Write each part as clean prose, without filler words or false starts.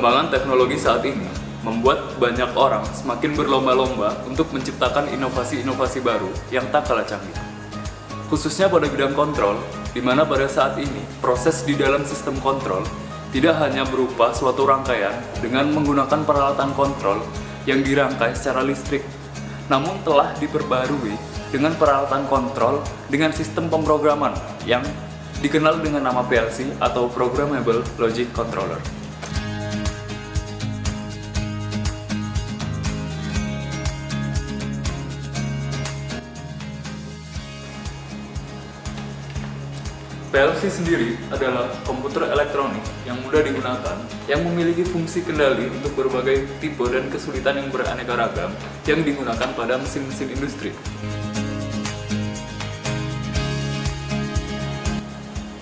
Perkembangan teknologi saat ini membuat banyak orang semakin berlomba-lomba untuk menciptakan inovasi-inovasi baru yang tak kalah canggih. Khususnya pada bidang kontrol, di mana pada saat ini proses di dalam sistem kontrol tidak hanya berupa suatu rangkaian dengan menggunakan peralatan kontrol yang dirangkai secara listrik, namun telah diperbarui dengan peralatan kontrol dengan sistem pemrograman yang dikenal dengan nama PLC atau Programmable Logic Controller. PLC sendiri adalah komputer elektronik yang mudah digunakan, yang memiliki fungsi kendali untuk berbagai tipe dan kesulitan yang beraneka ragam yang digunakan pada mesin-mesin industri.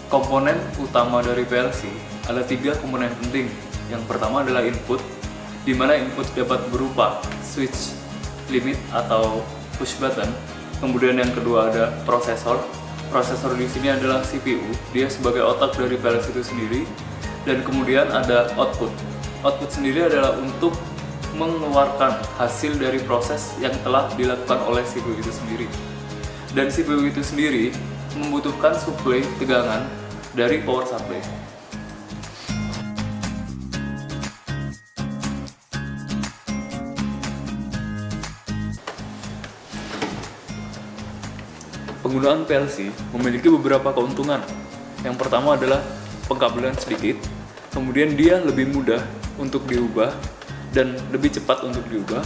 Komponen utama dari PLC ada 3 komponen penting. Yang pertama adalah input, di mana input dapat berupa switch, limit atau push button. Kemudian yang kedua ada prosesor. Prosesor di sini adalah CPU, dia sebagai otak dari PLC itu sendiri. Dan kemudian ada output. Output sendiri adalah untuk mengeluarkan hasil dari proses yang telah dilakukan oleh CPU itu sendiri. Dan CPU itu sendiri membutuhkan suplai tegangan dari power supply. Penggunaan PLC memiliki beberapa keuntungan. Yang pertama adalah pengkabelan sedikit, kemudian dia lebih mudah untuk diubah dan lebih cepat untuk diubah.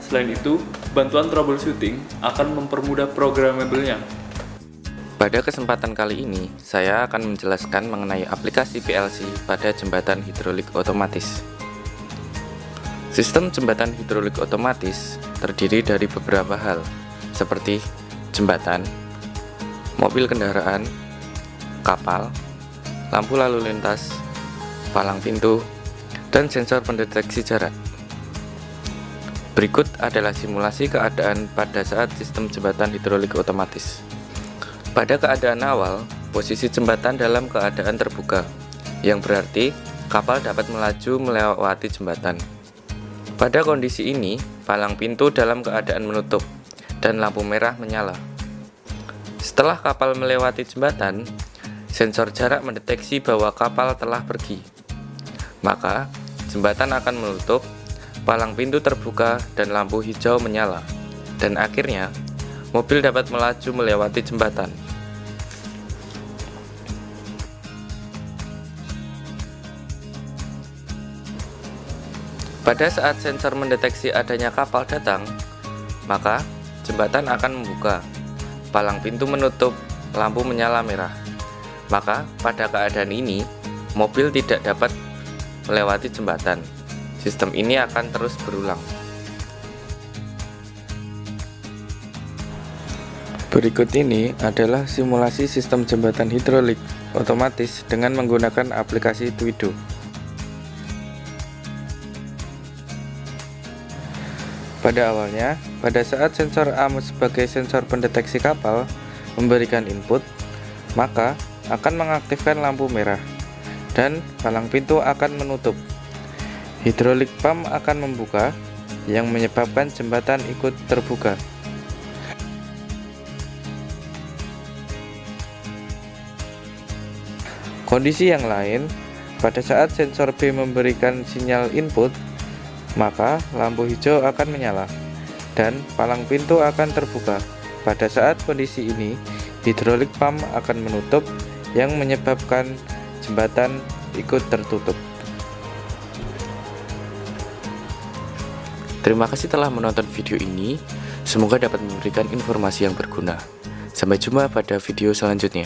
Selain itu, bantuan troubleshooting akan mempermudah programmable-nya. Pada kesempatan kali ini, saya akan menjelaskan mengenai aplikasi PLC pada jembatan hidrolik otomatis. Sistem jembatan hidrolik otomatis terdiri dari beberapa hal, seperti jembatan, mobil kendaraan, kapal, lampu lalu lintas, palang pintu, dan sensor pendeteksi jarak. Berikut adalah simulasi keadaan pada saat sistem jembatan hidrolik otomatis. Pada keadaan awal, posisi jembatan dalam keadaan terbuka, yang berarti kapal dapat melaju melewati jembatan. Pada kondisi ini, palang pintu dalam keadaan menutup, dan lampu merah menyala. Setelah kapal melewati jembatan, sensor jarak mendeteksi bahwa kapal telah pergi. Maka, jembatan akan menutup, palang pintu terbuka, dan lampu hijau menyala. Dan akhirnya, mobil dapat melaju melewati jembatan. Pada saat sensor mendeteksi adanya kapal datang, maka jembatan akan membuka. Palang pintu menutup, lampu menyala merah. Maka pada keadaan ini, mobil tidak dapat melewati jembatan. Sistem ini akan terus berulang. Berikut ini adalah simulasi sistem jembatan hidrolik otomatis dengan menggunakan aplikasi Twido. Pada awalnya, pada saat sensor A sebagai sensor pendeteksi kapal memberikan input, maka akan mengaktifkan lampu merah dan palang pintu akan menutup. Hidrolik pump akan membuka yang menyebabkan jembatan ikut terbuka. Kondisi yang lain, pada saat sensor B memberikan sinyal input, maka lampu hijau akan menyala dan palang pintu akan terbuka. Pada saat kondisi ini, hidrolik pump akan menutup yang menyebabkan jembatan ikut tertutup. Terima kasih telah menonton video ini. Semoga dapat memberikan informasi yang berguna. Sampai jumpa pada video selanjutnya.